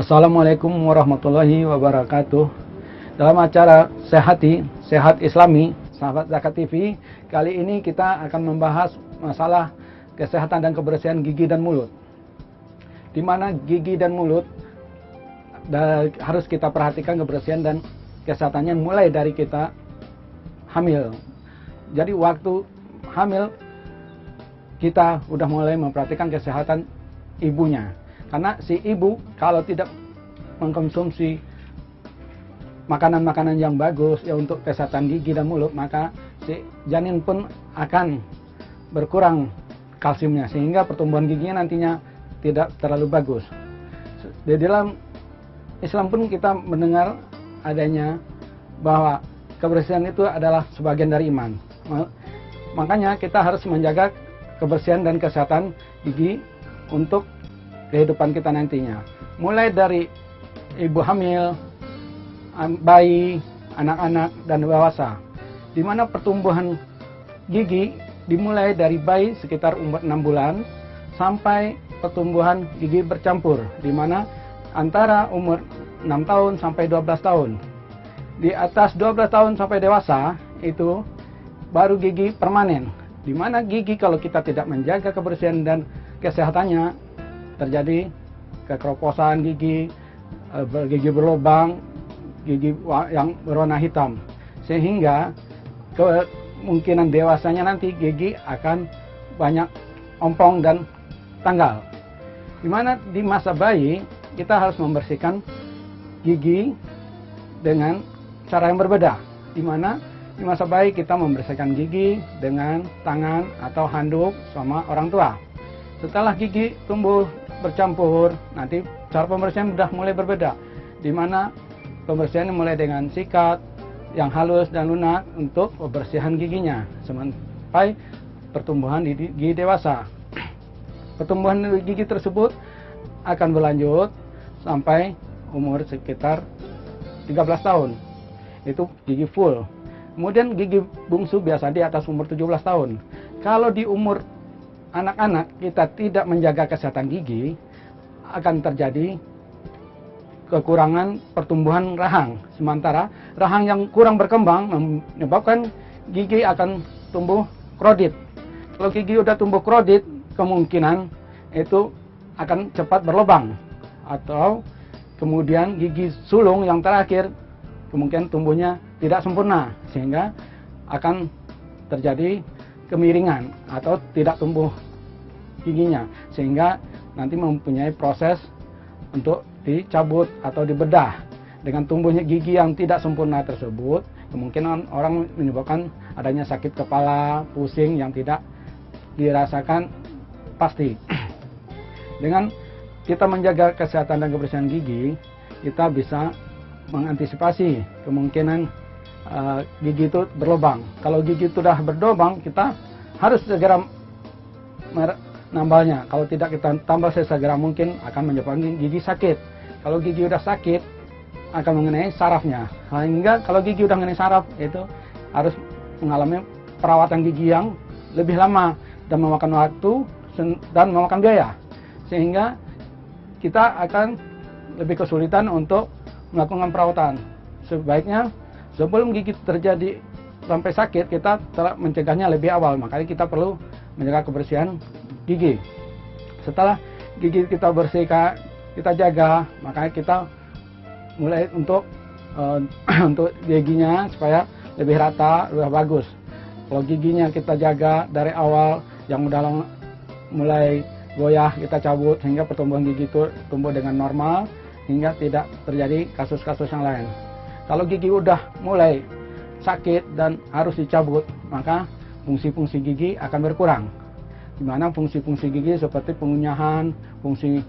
Assalamualaikum warahmatullahi wabarakatuh. Dalam acara Sehat Islami, sahabat Zakat TV, kali ini kita akan membahas masalah kesehatan dan kebersihan gigi dan mulut. Di mana gigi dan mulut harus kita perhatikan kebersihan dan kesehatannya mulai dari kita hamil. Jadi waktu hamil kita udah mulai memperhatikan kesehatan ibunya. Karena si ibu kalau tidak mengkonsumsi makanan-makanan yang bagus ya untuk kesehatan gigi dan mulut, maka si janin pun akan berkurang kalsiumnya sehingga pertumbuhan giginya nantinya tidak terlalu bagus. Di dalam Islam pun kita mendengar adanya bahwa kebersihan itu adalah sebagian dari iman. Makanya kita harus menjaga kebersihan dan kesehatan gigi untuk kehidupan kita nantinya. Mulai dari ibu hamil, bayi, anak-anak, dan dewasa. Di mana pertumbuhan gigi dimulai dari bayi sekitar umur 6 bulan sampai pertumbuhan gigi bercampur, di mana antara umur 6 tahun sampai 12 tahun. Di atas 12 tahun sampai dewasa itu baru gigi permanen, di mana gigi kalau kita tidak menjaga kebersihan dan kesehatannya terjadi kekeroposan gigi, gigi berlubang, gigi yang berwarna hitam, sehingga kemungkinan dewasanya nanti gigi akan banyak ompong dan tanggal. Dimana di masa bayi kita harus membersihkan gigi dengan cara yang berbeda. Dimana di masa bayi kita membersihkan gigi dengan tangan atau handuk sama orang tua. Setelah gigi tumbuh bercampur, nanti cara pembersihan sudah mulai berbeda. Dimana pembersihan mulai dengan sikat yang halus dan lunak untuk pembersihan giginya sampai pertumbuhan gigi dewasa. Pertumbuhan gigi tersebut akan berlanjut sampai umur sekitar 13 tahun. Itu gigi full. Kemudian gigi bungsu biasa di atas umur 17 tahun. Kalau di umur anak-anak kita tidak menjaga kesehatan gigi, akan terjadi kekurangan pertumbuhan rahang. Sementara rahang yang kurang berkembang menyebabkan gigi akan tumbuh krodit. Kalau gigi udah tumbuh krodit, kemungkinan itu akan cepat berlubang. Atau kemudian gigi sulung yang terakhir kemungkinan tumbuhnya tidak sempurna, sehingga akan terjadi kemiringan atau tidak tumbuh giginya, sehingga nanti mempunyai proses untuk dicabut atau dibedah. Dengan tumbuhnya gigi yang tidak sempurna tersebut, kemungkinan orang menyebabkan adanya sakit kepala, pusing yang tidak dirasakan pasti. Dengan kita menjaga kesehatan dan kebersihan gigi, kita bisa mengantisipasi kemungkinan gigi itu berlubang. Kalau gigi itu sudah berlubang, kita harus segera menambalnya. Kalau tidak kita tambal sesegera mungkin akan menyebabkan gigi sakit. Kalau gigi udah sakit akan mengenai sarafnya. Sehingga kalau gigi udah mengenai saraf itu harus mengalami perawatan gigi yang lebih lama dan memakan waktu dan memakan biaya. Sehingga kita akan lebih kesulitan untuk melakukan perawatan. Sebaiknya sebelum gigi terjadi sampai sakit, kita telah mencegahnya lebih awal. Makanya kita perlu menjaga kebersihan gigi. Setelah gigi kita bersihkan, kita jaga, makanya kita mulai untuk giginya supaya lebih rata, lebih bagus. Kalau giginya kita jaga dari awal, yang udah mulai goyah kita cabut sehingga pertumbuhan gigi itu tumbuh dengan normal, hingga tidak terjadi kasus-kasus yang lain. Kalau gigi udah mulai sakit dan harus dicabut, maka fungsi-fungsi gigi akan berkurang. Di mana fungsi-fungsi gigi seperti pengunyahan, fungsi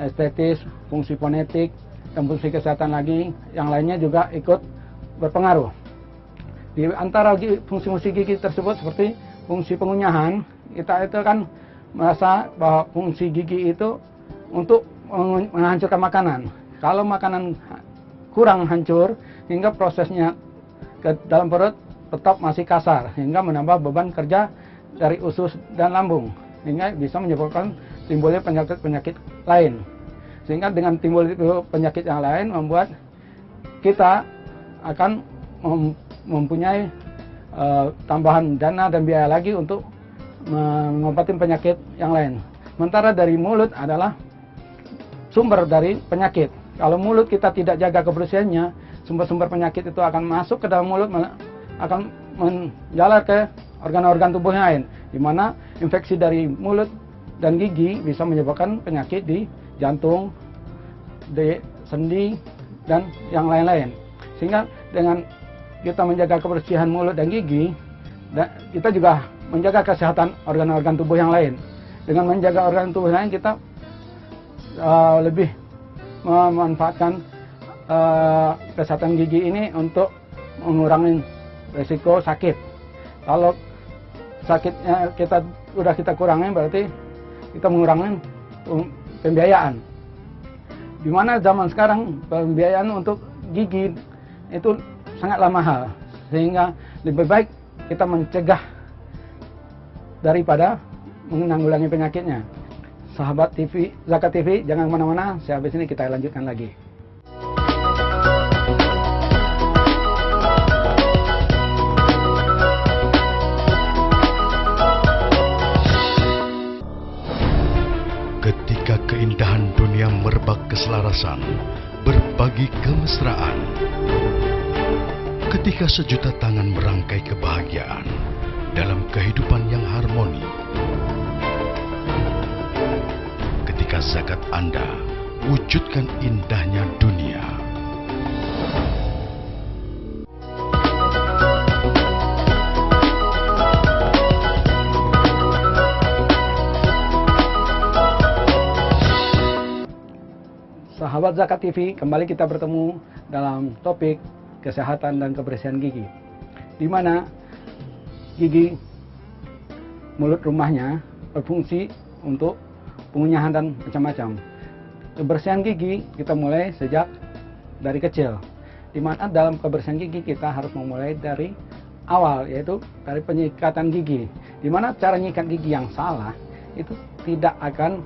estetis, fungsi fonetik, dan fungsi kesehatan lagi yang lainnya juga ikut berpengaruh. Di antara fungsi-fungsi gigi tersebut seperti fungsi pengunyahan, kita itu kan merasa bahwa fungsi gigi itu untuk menghancurkan makanan. Kalau makanan kurang hancur, hingga prosesnya ke dalam perut tetap masih kasar, hingga menambah beban kerja dari usus dan lambung, hingga bisa menyebabkan timbulnya penyakit-penyakit lain. Sehingga dengan timbul itu penyakit yang lain membuat kita akan mempunyai tambahan dana dan biaya lagi untuk mengobati penyakit yang lain. Sementara dari mulut adalah sumber dari penyakit. Kalau mulut kita tidak jaga kebersihannya, sumber-sumber penyakit itu akan masuk ke dalam mulut, akan menjalar ke organ-organ tubuh yang lain, di mana infeksi dari mulut dan gigi bisa menyebabkan penyakit di jantung, di sendi, dan yang lain-lain. Sehingga dengan kita menjaga kebersihan mulut dan gigi, kita juga menjaga kesehatan organ-organ tubuh yang lain. Dengan menjaga organ tubuh yang lain, kita lebih memanfaatkan kesehatan gigi ini untuk mengurangi risiko sakit. Kalau sakitnya kita kurangi, berarti kita mengurangi pembiayaan. Di mana zaman sekarang pembiayaan untuk gigi itu sangatlah mahal, sehingga lebih baik kita mencegah daripada menanggulangi penyakitnya. Sahabat TV, Zakat TV, jangan kemana-mana. Habis ini kita lanjutkan lagi. Ketika keindahan dunia merebak keselarasan, berbagi kemesraan. Ketika sejuta tangan merangkai kebahagiaan dalam kehidupan yang harmoni. Ketika zakat Anda wujudkan indahnya dunia. Sahabat Zakat TV, kembali kita bertemu dalam topik kesehatan dan kebersihan gigi, di mana gigi mulut rumahnya berfungsi untuk pengunyahan dan macam-macam. Kebersihan gigi kita mulai sejak dari kecil, di mana dalam kebersihan gigi kita harus memulai dari awal, yaitu dari penyikatan gigi, di mana cara nyikat gigi yang salah itu tidak akan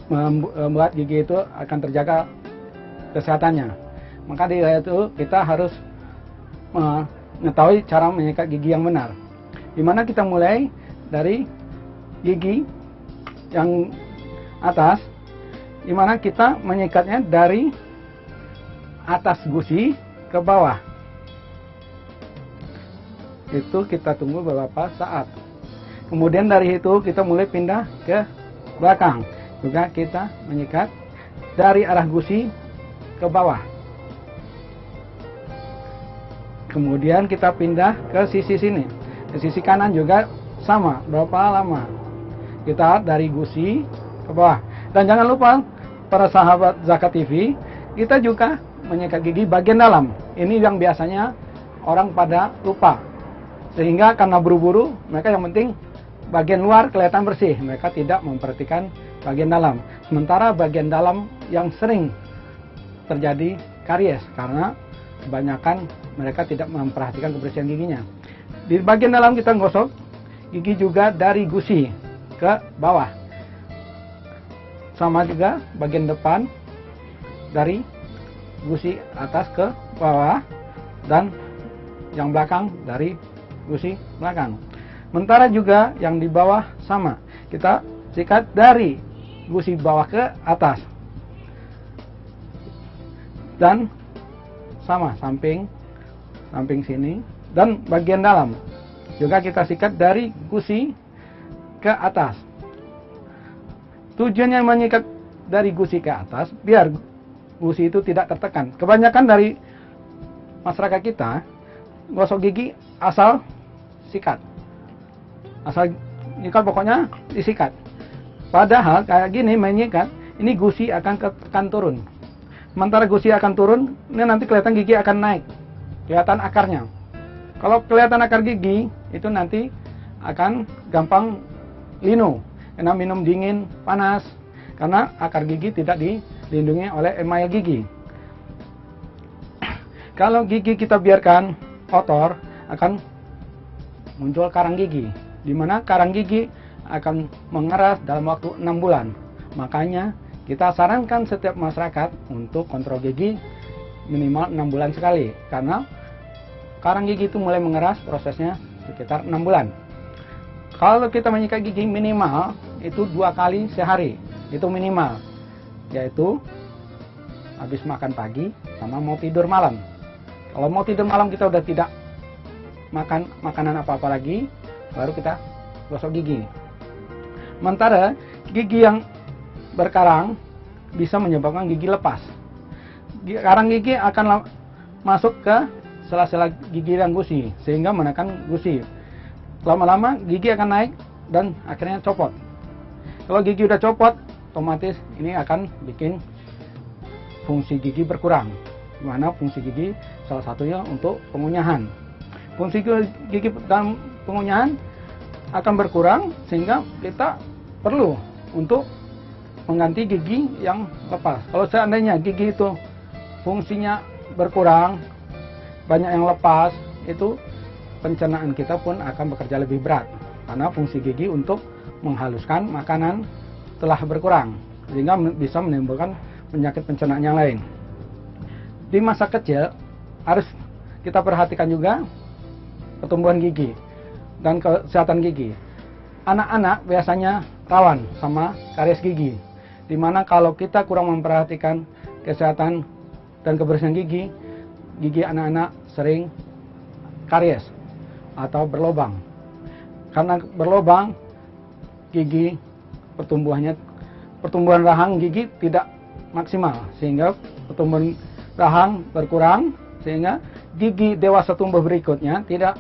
membuat gigi itu akan terjaga kesehatannya. Maka dari itu kita harus mengetahui cara menyikat gigi yang benar, di mana kita mulai dari gigi yang atas, di mana kita menyikatnya dari atas gusi ke bawah. Itu kita tunggu beberapa saat. Kemudian dari itu kita mulai pindah ke belakang. Juga kita menyikat dari arah gusi ke bawah. Kemudian kita pindah ke sisi sini. Ke sisi kanan juga sama. Berapa lama? Kita dari gusi ke bawah. Dan jangan lupa para sahabat Zakat TV, kita juga menyikat gigi bagian dalam. Ini yang biasanya orang pada lupa. Sehingga karena buru-buru, mereka yang penting bagian luar kelihatan bersih. Mereka tidak memperhatikan bagian dalam. Sementara bagian dalam yang sering terjadi karies karena kebanyakan mereka tidak memperhatikan kebersihan giginya. Di bagian dalam kita gosok gigi juga dari gusi ke bawah. Sama juga bagian depan dari gusi atas ke bawah, dan yang belakang dari gusi belakang. Sementara juga yang di bawah sama. Kita sikat dari gusi bawah ke atas, dan sama samping sini, dan bagian dalam juga kita sikat dari gusi ke atas. Tujuannya menyikat dari gusi ke atas biar gusi itu tidak tertekan. Kebanyakan dari masyarakat kita gosok gigi asal sikat, pokoknya disikat. Padahal kayak gini menyikat, ini gusi akan tekan turun. Sementara gusi akan turun, ini nanti kelihatan gigi akan naik, kelihatan akarnya. Kalau kelihatan akar gigi, itu nanti akan gampang linu, karena minum dingin, panas, karena akar gigi tidak dilindungi oleh email gigi. Kalau gigi kita biarkan kotor, akan muncul karang gigi, di mana karang gigi akan mengeras dalam waktu 6 bulan. Makanya Kita sarankan setiap masyarakat untuk kontrol gigi minimal 6 bulan sekali, karena karang gigi itu mulai mengeras prosesnya sekitar 6 bulan. Kalau kita menyikat gigi minimal itu 2 kali sehari, itu minimal, yaitu habis makan pagi sama mau tidur malam. Kalau mau tidur malam kita udah tidak makan makanan apa-apa lagi, baru kita gosok gigi. Sementara gigi yang berkarang bisa menyebabkan gigi lepas. Karang gigi akan masuk ke sela-sela gigi dan gusi, sehingga menekan gusi. Lama-lama gigi akan naik dan akhirnya copot. Kalau gigi udah copot, otomatis ini akan bikin fungsi gigi berkurang. Dimana fungsi gigi salah satunya untuk pengunyahan. Fungsi gigi dalam pengunyahan akan berkurang, sehingga kita perlu untuk mengganti gigi yang lepas. Kalau seandainya gigi itu fungsinya berkurang, banyak yang lepas, itu pencernaan kita pun akan bekerja lebih berat, karena fungsi gigi untuk menghaluskan makanan telah berkurang, sehingga bisa menimbulkan penyakit pencernaan yang lain. Di masa kecil harus kita perhatikan juga pertumbuhan gigi dan kesehatan gigi. Anak-anak biasanya rawan sama karies gigi, dimana kalau kita kurang memperhatikan kesehatan dan kebersihan gigi, gigi anak-anak sering karies atau berlubang. Karena berlubang, gigi pertumbuhan rahang gigi tidak maksimal, sehingga pertumbuhan rahang berkurang, sehingga gigi dewasa tumbuh berikutnya tidak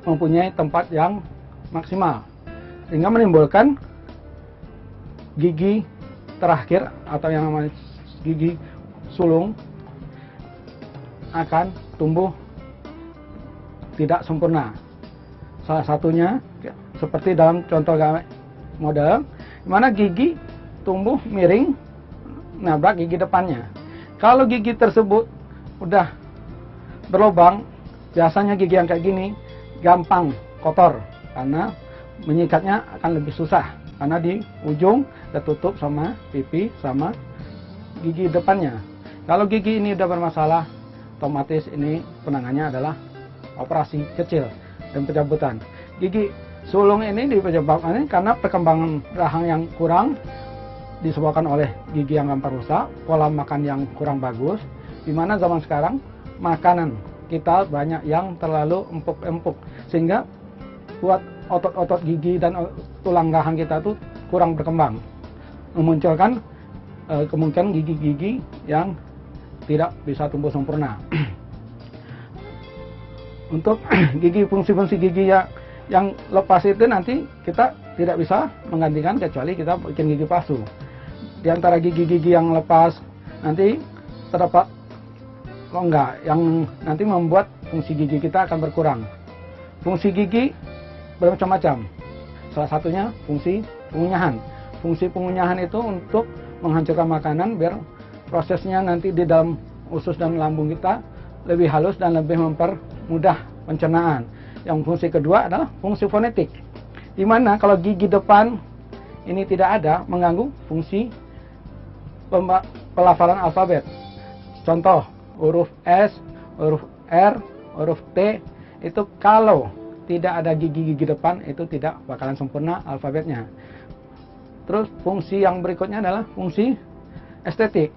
mempunyai tempat yang maksimal, sehingga menimbulkan gigi terakhir atau yang namanya gigi sulung akan tumbuh tidak sempurna. Salah satunya seperti dalam contoh model, di mana gigi tumbuh miring nabrak gigi depannya. Kalau gigi tersebut udah berlubang, biasanya gigi yang kayak gini gampang kotor, karena menyikatnya akan lebih susah, karena di ujung tertutup sama pipi sama gigi depannya. Kalau gigi ini udah bermasalah, otomatis ini penanganannya adalah operasi kecil dan pencabutan. Gigi sulung ini disebabkan karena perkembangan rahang yang kurang, disebabkan oleh gigi yang gampang rusak, pola makan yang kurang bagus, di mana zaman sekarang makanan kita banyak yang terlalu empuk-empuk, sehingga buat otot-otot gigi dan tulang rahang kita tuh kurang berkembang, memunculkan kemungkinan gigi-gigi yang tidak bisa tumbuh sempurna. Untuk gigi, fungsi-fungsi gigi yang lepas itu nanti kita tidak bisa menggantikan kecuali kita bikin gigi palsu. Di antara gigi-gigi yang lepas nanti terdapat rongga yang nanti membuat fungsi gigi kita akan berkurang. Fungsi gigi bermacam-macam. Salah satunya fungsi pengunyahan. Fungsi pengunyahan itu untuk menghancurkan makanan biar prosesnya nanti di dalam usus dan lambung kita lebih halus dan lebih mempermudah pencernaan. Yang fungsi kedua adalah fungsi fonetik, di mana kalau gigi depan ini tidak ada, mengganggu fungsi pelafalan alfabet. Contoh, huruf S, huruf R, huruf T, itu kalau tidak ada gigi-gigi depan itu tidak bakalan sempurna alfabetnya. Terus fungsi yang berikutnya adalah fungsi estetik.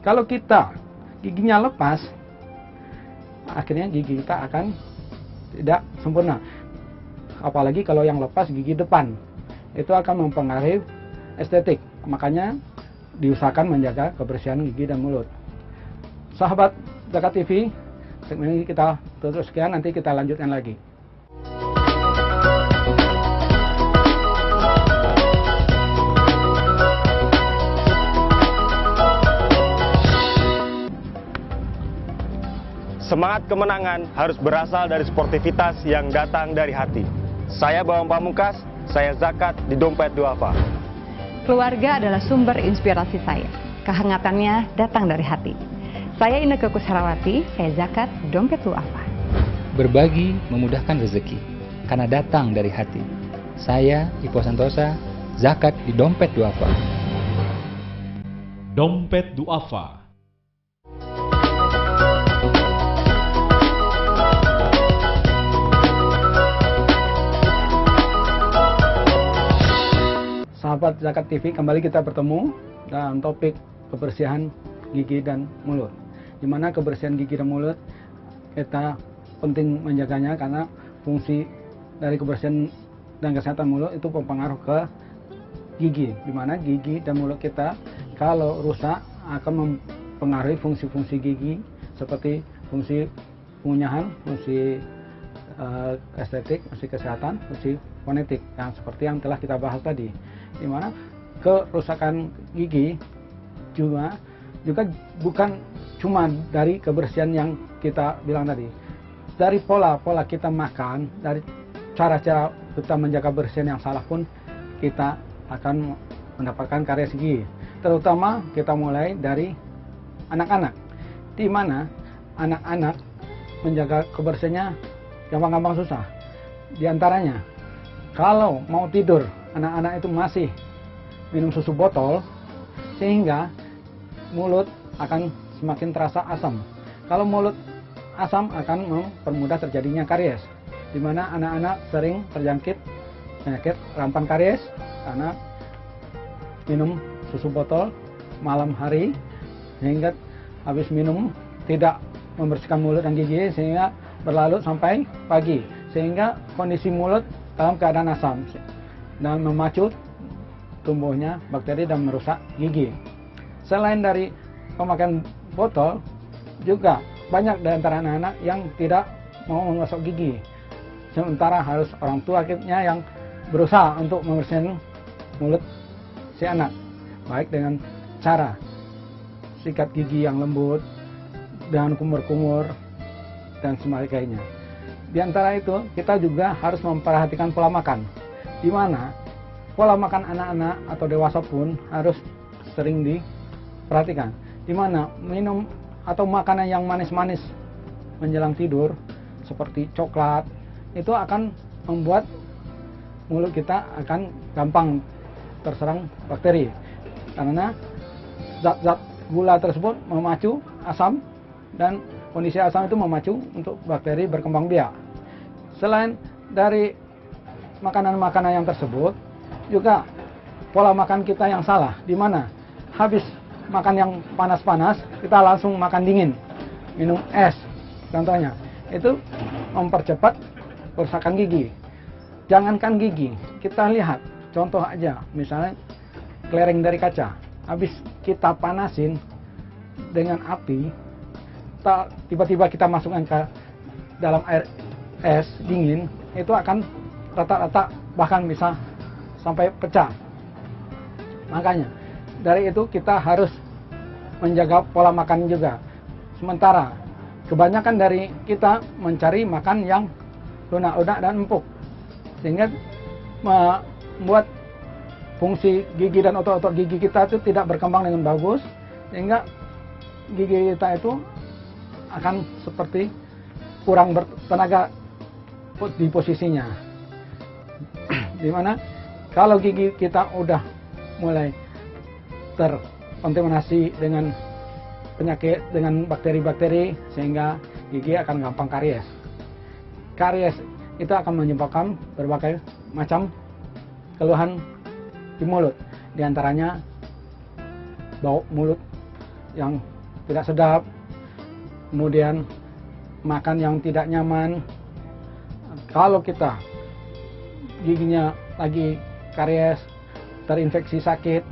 Kalau kita giginya lepas, akhirnya gigi kita akan tidak sempurna. Apalagi kalau yang lepas gigi depan, itu akan mempengaruhi estetik. Makanya diusahakan menjaga kebersihan gigi dan mulut. Sahabat Zakat TV, segmen ini kita tutup sekian, nanti kita lanjutkan lagi. Semangat kemenangan harus berasal dari sportivitas yang datang dari hati. Saya Bawang Pamungkas, saya zakat di Dompet Duafa. Keluarga adalah sumber inspirasi saya. Kehangatannya datang dari hati. Saya Inneke Kusharawati, saya zakat di Dompet Duafa. Berbagi memudahkan rezeki, karena datang dari hati. Saya Ipo Santosa, zakat di Dompet Duafa. Dompet Duafa. Sahabat Zakat TV, kembali kita bertemu dalam topik kebersihan gigi dan mulut. Di mana kebersihan gigi dan mulut kita penting menjaganya karena fungsi dari kebersihan dan kesehatan mulut itu berpengaruh ke gigi. Di mana gigi dan mulut kita kalau rusak akan mempengaruhi fungsi-fungsi gigi seperti fungsi pengunyahan, fungsi estetik, fungsi kesehatan, fungsi fonetik yang seperti yang telah kita bahas tadi. Di mana kerusakan gigi juga bukan cuma dari kebersihan yang kita bilang tadi, dari pola kita makan, dari cara-cara kita menjaga kebersihan yang salah pun kita akan mendapatkan karies gigi. Terutama kita mulai dari anak-anak, di mana anak-anak menjaga kebersihannya gampang-gampang susah. Di antaranya, kalau mau tidur, anak-anak itu masih minum susu botol, sehingga mulut akan semakin terasa asam. Kalau mulut asam akan mempermudah terjadinya karies, di mana anak-anak sering terjangkit penyakit rampan karies karena minum susu botol malam hari, sehingga habis minum tidak membersihkan mulut dan gigi sehingga berlarut sampai pagi, sehingga kondisi mulut dalam keadaan asam dan memacu tumbuhnya bakteri dan merusak gigi. Selain dari pemakaian botol, juga banyak dari antara anak-anak yang tidak mau menggosok gigi, sementara harus orang tua akhirnya yang berusaha untuk membersihkan mulut si anak, baik dengan cara sikat gigi yang lembut, dengan kumur-kumur, dan sebagainya. Di antara itu, kita juga harus memperhatikan pola makan, di mana pola makan anak-anak atau dewasa pun harus sering diperhatikan, di mana minum atau makanan yang manis-manis menjelang tidur seperti coklat itu akan membuat mulut kita akan gampang terserang bakteri, karena zat-zat gula tersebut memacu asam, dan kondisi asam itu memacu untuk bakteri berkembang biak. Selain dari makanan-makanan yang tersebut, juga pola makan kita yang salah, di mana habis makan yang panas-panas kita langsung makan dingin, minum es contohnya, itu mempercepat kerusakan gigi. Jangankan gigi, kita lihat contoh aja, misalnya kelereng dari kaca, habis kita panasin dengan api, tiba-tiba kita masukkan ke dalam air es dingin, itu akan retak-retak, bahkan bisa sampai pecah. Makanya dari itu kita harus menjaga pola makan juga. Sementara kebanyakan dari kita mencari makan yang lunak-lunak dan empuk, sehingga membuat fungsi gigi dan otot-otot gigi kita itu tidak berkembang dengan bagus, sehingga gigi kita itu akan seperti kurang bertenaga di posisinya. Dimana kalau gigi kita udah mulai terkontaminasi dengan penyakit, dengan bakteri-bakteri, sehingga gigi akan gampang karies. Karies itu akan menyebabkan berbagai macam keluhan di mulut, di antaranya bau mulut yang tidak sedap, kemudian makan yang tidak nyaman. Kalau kita giginya lagi karies, terinfeksi sakit,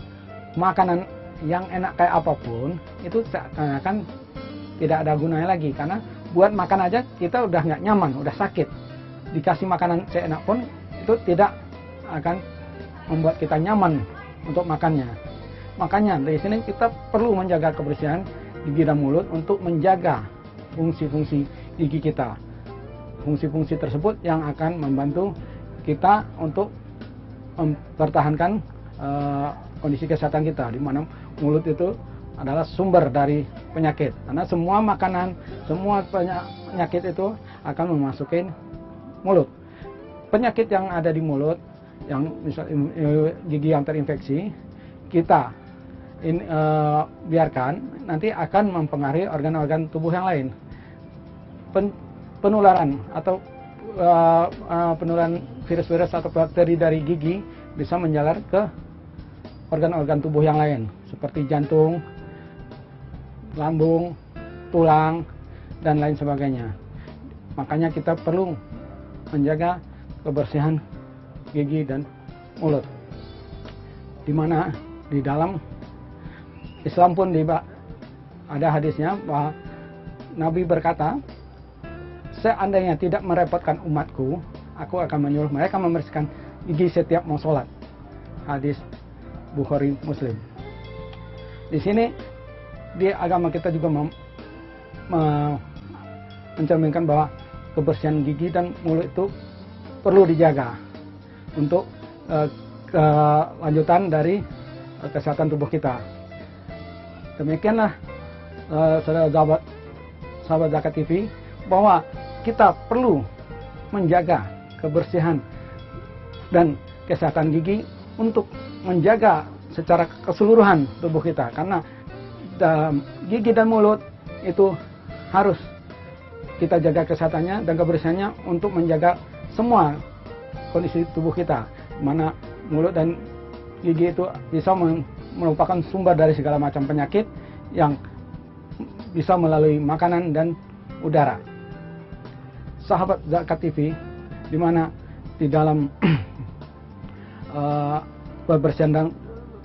makanan yang enak kayak apapun itu akan tidak ada gunanya lagi, karena buat makan aja kita udah nggak nyaman, udah sakit. Dikasih makanan seenak pun itu tidak akan membuat kita nyaman untuk makannya. Makanya dari sini kita perlu menjaga kebersihan gigi dan mulut untuk menjaga fungsi-fungsi gigi kita. Fungsi-fungsi tersebut yang akan membantu kita untuk mempertahankan kondisi kesehatan kita, di mana mulut itu adalah sumber dari penyakit, karena semua makanan, semua penyakit itu akan memasuki mulut. Penyakit yang ada di mulut, yang misalnya gigi yang terinfeksi, kita biarkan, nanti akan mempengaruhi organ-organ tubuh yang lain. Penularan atau penularan virus-virus atau bakteri dari gigi bisa menjalar ke organ-organ tubuh yang lain seperti jantung, lambung, tulang, dan lain sebagainya. Makanya kita perlu menjaga kebersihan gigi dan mulut. Di mana di dalam Islam pun ada hadisnya bahwa Nabi berkata, seandainya tidak merepotkan umatku, aku akan menyuruh mereka membersihkan gigi setiap mau sholat. Hadis Bukhari Muslim. Di sini di agama kita juga mencerminkan bahwa kebersihan gigi dan mulut itu perlu dijaga untuk kelanjutan dari kesehatan tubuh kita. Demikianlah sahabat Zakat TV, bahwa kita perlu menjaga kebersihan dan kesehatan gigi untuk menjaga secara keseluruhan tubuh kita, karena gigi dan mulut itu harus kita jaga kesehatannya dan kebersihannya untuk menjaga semua kondisi tubuh kita, mana mulut dan gigi itu bisa merupakan sumber dari segala macam penyakit yang bisa melalui makanan dan udara. Sahabat Zakat TV, di mana di dalam kebersihan dan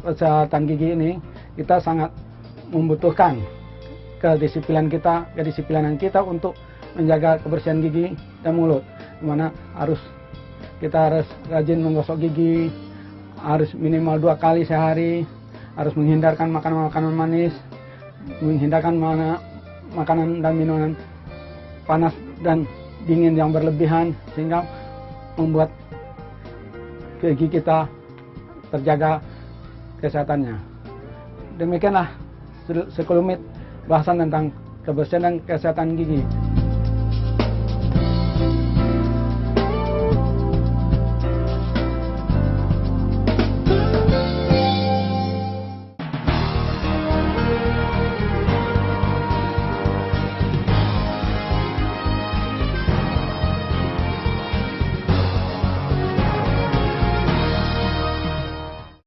kesehatan gigi ini kita sangat membutuhkan kedisiplinan kita untuk menjaga kebersihan gigi dan mulut, di mana kita harus rajin menggosok gigi, harus minimal 2 kali sehari, harus menghindarkan makanan-makanan manis, menghindarkan makanan dan minuman panas dan dingin yang berlebihan, sehingga membuat gigi kita terjaga kesehatannya. Demikianlah sekelumit bahasan tentang kebersihan dan kesehatan gigi.